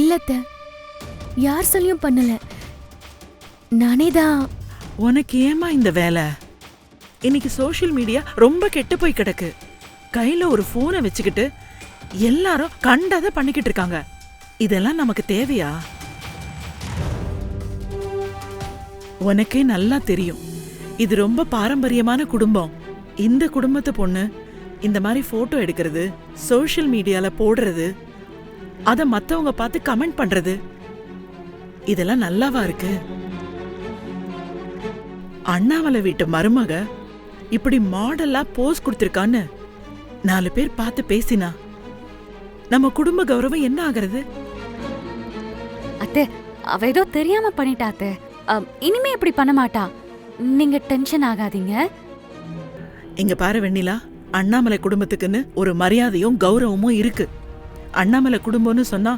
இல்லத்த, யார் சொல்லியும் பண்ணல, நானே தான். உனக்கு ஏமா இந்த வேலை? இன்னைக்கு சோஷியல் மீடியா ரொம்ப கெட்டு போய் கிடக்கு. கையில ஒரு போனை வச்சுக்கிட்டு எல்லாரும் கண்டதை பண்ணிக்கிட்டு இருக்காங்க. இதெல்லாம் நமக்கு தேவையா? உனக்கே நல்லா தெரியும், இது ரொம்ப பாரம்பரியமான குடும்பம். இந்த குடும்பத்து பொண்ணு இந்த மாதிரி போட்டோ எடுக்கிறது, சோஷியல் மீடியால போடுறது, அத மத்தவங்க பார்த்து கமெண்ட் பண்றது, இதெல்லாம் நல்லாவா இருக்கு? அண்ணாமலை வீட்டு மருமக இப்படி மாடலா போஸ் கொடுத்திருக்கான்னு 4 பேர் பார்த்து பேசினா நம்ம குடும்ப கௌரவம் என்ன ஆகிறது? அத்தை, அவ ஏதோ தெரியாம பண்ணிட்டா அத்தை. இனிமே இப்படி பண்ண மாட்டா. நீங்க டென்ஷன் ஆகாதீங்க. இங்க பாரு வெண்ணிலா, அண்ணாமலை குடும்பத்துக்குன்னு ஒரு மரியாதையும் கௌரவமும் இருக்கு. அண்ணாமலை குடும்பம்னு சொன்னா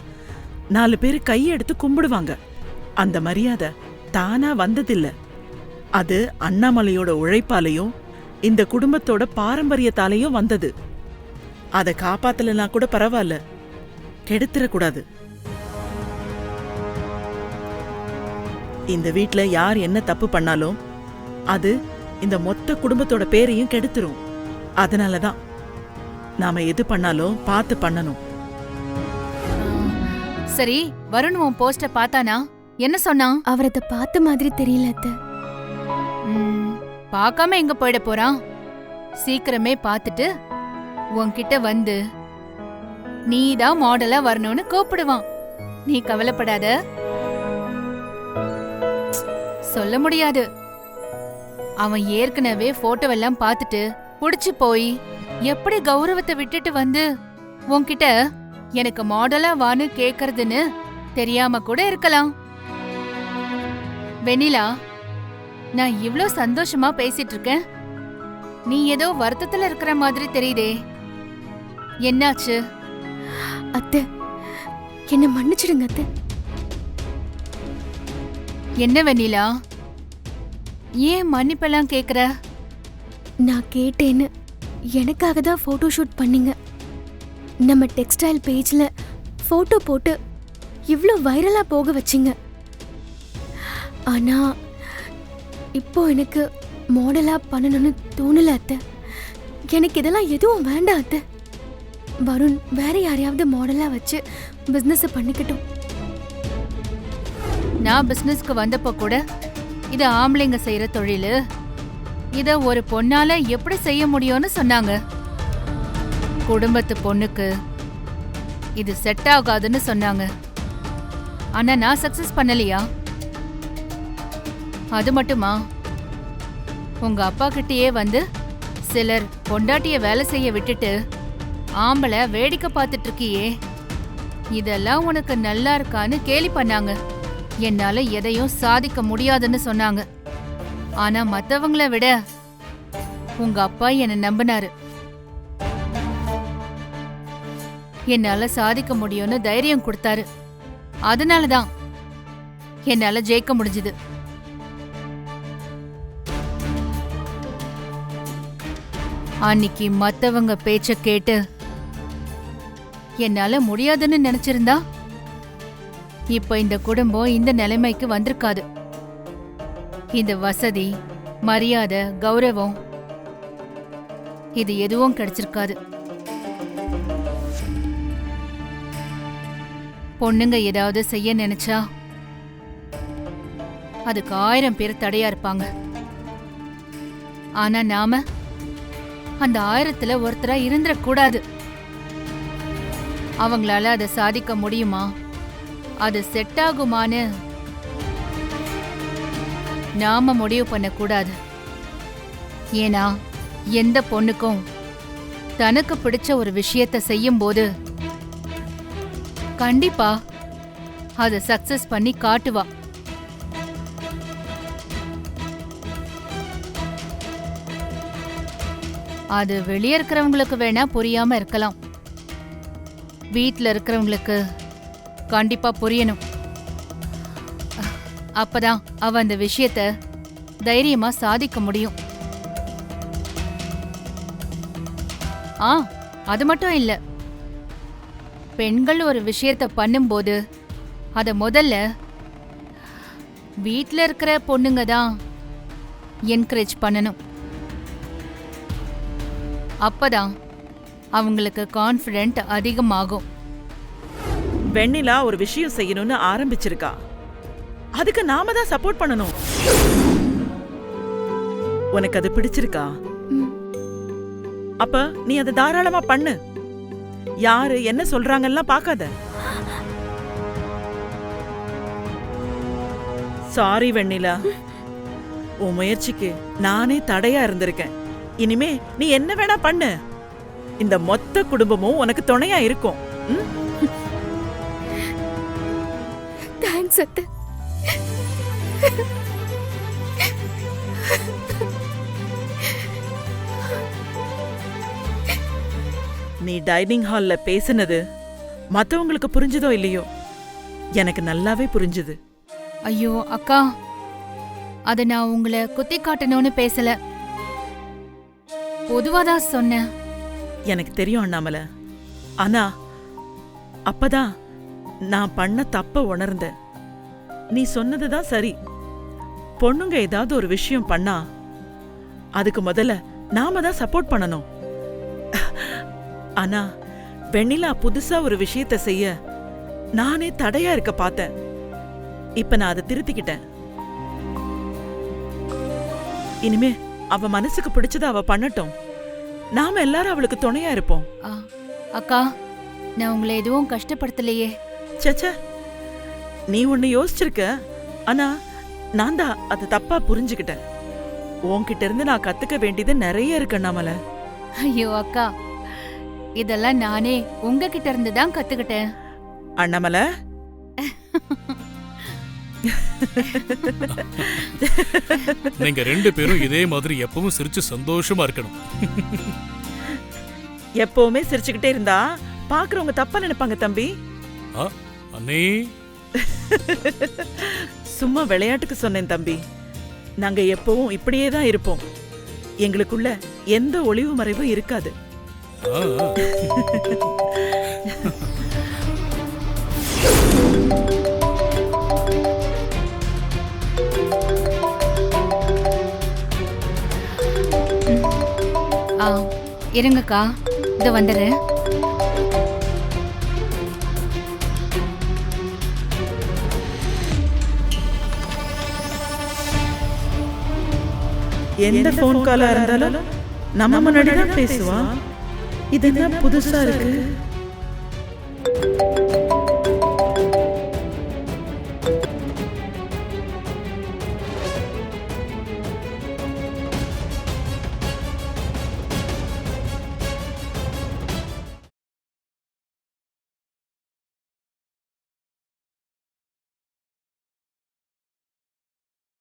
4 பேர் கையெடுத்து கும்பிடுவாங்க. அந்த மரியாதை தானா வந்ததில்ல. அது அண்ணாமலையோட உழைப்பாலையும் இந்த குடும்பத்தோட பாரம்பரியத்தாலையும் வந்தது. அதை காப்பாத்தலனா கூட பரவாயில்ல, கெடுத்துடக்கூடாது. இந்த வீட்ல யார் என்ன தப்பு பண்ணாலும் அது இந்த மொத்த குடும்பத்தோட பேரையும் கெடுத்துரும். அதனாலதான் நாம எது பண்ணாலும் பார்த்து பண்ணணும். சரி, வருண் உன் போஸ்ட பார்த்தானா? என்ன சொன்னான்? அவர் அதை பார்த்த மாதிரி தெரியல அத்த. பார்க்காம எங்க போயிட போறான்? சீக்கிரமே பார்த்துட்டு உன்கிட்ட வந்து நீதான் மாடலா வரணும்னு கூப்பிடுவான். நீ கவலைப்படாத. சொல்ல முடியாது. அவன் ஏற்கனவே போட்டோவெல்லாம் பார்த்துட்டு புடிச்சு போய் எப்படி கௌரவத்தை விட்டுட்டு வந்து உன்கிட்ட எனக்கு மாடலா வான்னு கேக்குறதுன்னு தெரியாம கூட இருக்கலாம். வெண்ணிலா, நான் இவ்ளோ சந்தோஷமா பேசிட்டு இருக்கேன், நீ ஏதோ வருத்தத்துல இருக்கிற மாதிரி தெரியுதே, என்னாச்சு? அத்தை, என்ன மன்னிச்சிடுங்க அத்தை. என்ன வெண்ணிலா, ஏன் மன்னிப்பெல்லாம் கேக்குற? நான் கேட்டேன்னு எனக்காக தான் போட்டோ ஷூட் பண்ணீங்க. நம்ம டெக்ஸ்டைல் பேஜ்ல போட்டோ போட்டு இவ்ளோ வைரலா போக வச்சிங்க. ஆனா இப்போ எனக்கு மாடலா பண்ணணும்னு தோணல அத்தை. எனக்கு இதெல்லாம் எதுவும் வேண்டாம் அத்தை. வருண் வேற யாரையாவது மாடலா வச்சு பிசினஸ் பண்ணிக்கட்டும். நான் பிசினஸ்க்கு வந்தப்போ கூட இது ஆம்பளைங்க செய்யற தொழிலு, இத ஒரு பொண்ணால எப்படி செய்ய முடியும்னு சொன்னாங்க. குடும்பத்து பொண்ணுக்கு இது செட் ஆகாதுன்னு சொன்னாங்க. ஆனா நான் சக்சஸ் பண்ணலையா? அது மட்டுமா, உங்க அப்பா கிட்டயே வந்து சிலர் பொண்டாட்டிய வேலை செய்ய விட்டுட்டு ஆம்பளை வேடிக்கை பார்த்துட்டு இருக்கியே, இதெல்லாம் உனக்கு நல்லா இருக்கான்னு கேலி பண்ணாங்க. என்னால எதையும் சாதிக்க முடியாதுன்னு சொன்னாங்க. ஆனா மத்தவங்கள விட உங்க அப்பா என்ன நம்பினாரு. என்னால சாதிக்க முடியும்னு தைரியம் கொடுத்தாரு. அதனாலதான் என்னால ஜெயிக்க முடிஞ்சது. அன்னைக்கு மத்தவங்க பேச்ச கேட்டு என்னால முடியாதுன்னு நினைச்சிருந்தா இப்ப இந்த குடும்பம் இந்த நிலைமைக்கு வந்திருக்காது. இந்த வசதி, மரியாதை, கௌரவம் இது எதுவும் கிடைச்சிருக்காது. பொண்ணுங்க ஏதாவது செய்ய நினைச்சா அதுக்கு 1000 பேர் தடையா இருப்பாங்க. ஆனா நாம அந்த 1000த்துல ஒருத்தரா இருந்துடக்கூடாது. அவங்களால அதை சாதிக்க முடியுமா, அது செட் ஆகுமான்னு நாம முடிவு பண்ணக்கூடாது. ஏன்னா எந்த பொண்ணுக்கும் தனக்கு பிடிச்ச ஒரு விஷயத்த செய்யும் போது கண்டிப்பா அதை சக்சஸ் பண்ணி காட்டுவா. அது வெளியே இருக்கிறவங்களுக்கு வேணா புரியாம இருக்கலாம், வீட்ல இருக்கிறவங்களுக்கு கண்டிப்பா புரியணும். அப்பதான் அவ அந்த விஷயத்த தைரியமா சாதிக்க முடியும். அது மட்டும் இல்ல, பெண்கள் ஒரு விஷயத்த பண்ணும்போது அத முதல்ல வீட்ல இருக்கிற பொண்ணுங்க தான் என்கரேஜ் பண்ணணும். அப்பதான் அவங்களுக்கு கான்ஃபிடென்ட் அதிகமாகும். வெண்ணிலா ஒரு விஷயம் செய்யணும்னு ஆரம்பிச்சிருக்கா, அதுக்கு நாம தான் சப்போர்ட் பண்ணணும். உனக்கு அது பிடிச்சிருக்கா? அப்ப நீ அதை தாராளமா பண்ணு. யாரு என்ன சொல்றாங்கலாம் பார்க்காத. சாரி வெண்ணிலா, உன் முயற்சிக்கு நானே தடையா இருந்திருக்கேன். இனிமே நீ என்ன வேணா பண்ணு, இந்த மொத்த குடும்பமும் உனக்கு துணையா இருக்கும். தேங்க்ஸ் அத்தை. நீ டைனிங் ஹால்ல பேசினது மத்தவங்களுக்கு புரிஞ்சதோ இல்லையோ, எனக்கு நல்லாவே புரிஞ்சுது. ஐயோ அக்கா, அத நான் உங்களை குத்தி காட்டணும்னு பேசல, பொதுவாதான் சொன்னேன். எனக்கு தெரியும் அண்ணாமலை, ஆனா அப்பதான் நான் பண்ண தப்ப உணர்ந்தேன். நீ சொன்னதுதான் சரி. பொண்ணுங்க ஏதாவது ஒரு விஷயம் பண்ணா அதுக்கு முதல்ல நாம தான் சப்போர்ட் பண்ணணும். ஆனா வெண்ணிலா புதுசா ஒரு விஷயத்த செய்ய நானே தடையா இருக்க பார்த்தேன். இப்ப நான் அதை திருத்திக்கிட்டேன். இனிமே அவ மனசுக்கு பிடிச்சத அவ பண்ணட்டும், நாம எல்லாரும் அவளுக்கு துணையா இருப்போம். அக்கா, நான் உங்களை எதுவும் கஷ்டப்படுத்தலையே. சச்சா, நீ ஒன்னு யோசிச்சிருக்க, ஆனா நான் தான் அதை தப்பா புரிஞ்சுக்கிட்டேன். உன்கிட்ட இருந்து நான் கத்துக்க வேண்டியது நிறைய இருக்கு அண்ணாமலை. ஐயோ அக்கா, இதெல்லாம் நானே உங்ககிட்ட இருந்து தான் கத்துக்கிட்டேன். அண்ணாமலை, நீங்க ரெண்டு பேரும் இதே மாதிரி எப்பவும் சிரிச்சு சந்தோஷமா இருக்கணும். எப்பவுமே சிரிச்சுக்கிட்டே இருந்தா பாக்குறவங்க தப்பா நினைப்பாங்க தம்பி. அண்ணே, சும்மா விளையாட்டுக்கு சொன்னேன் தம்பி. நாங்க எப்பவும் இப்படியே தான் இருப்போம். எங்களுக்குள்ள எந்த ஒளிவு மறைவும் இருக்காது. இருங்கக்கா, இத வந்துடுறேன். எந்த போன் காலா இருந்தாலும் நம்ம முன்னாடி தான் பேசுவா. இது என்ன புதுசா இருக்கு?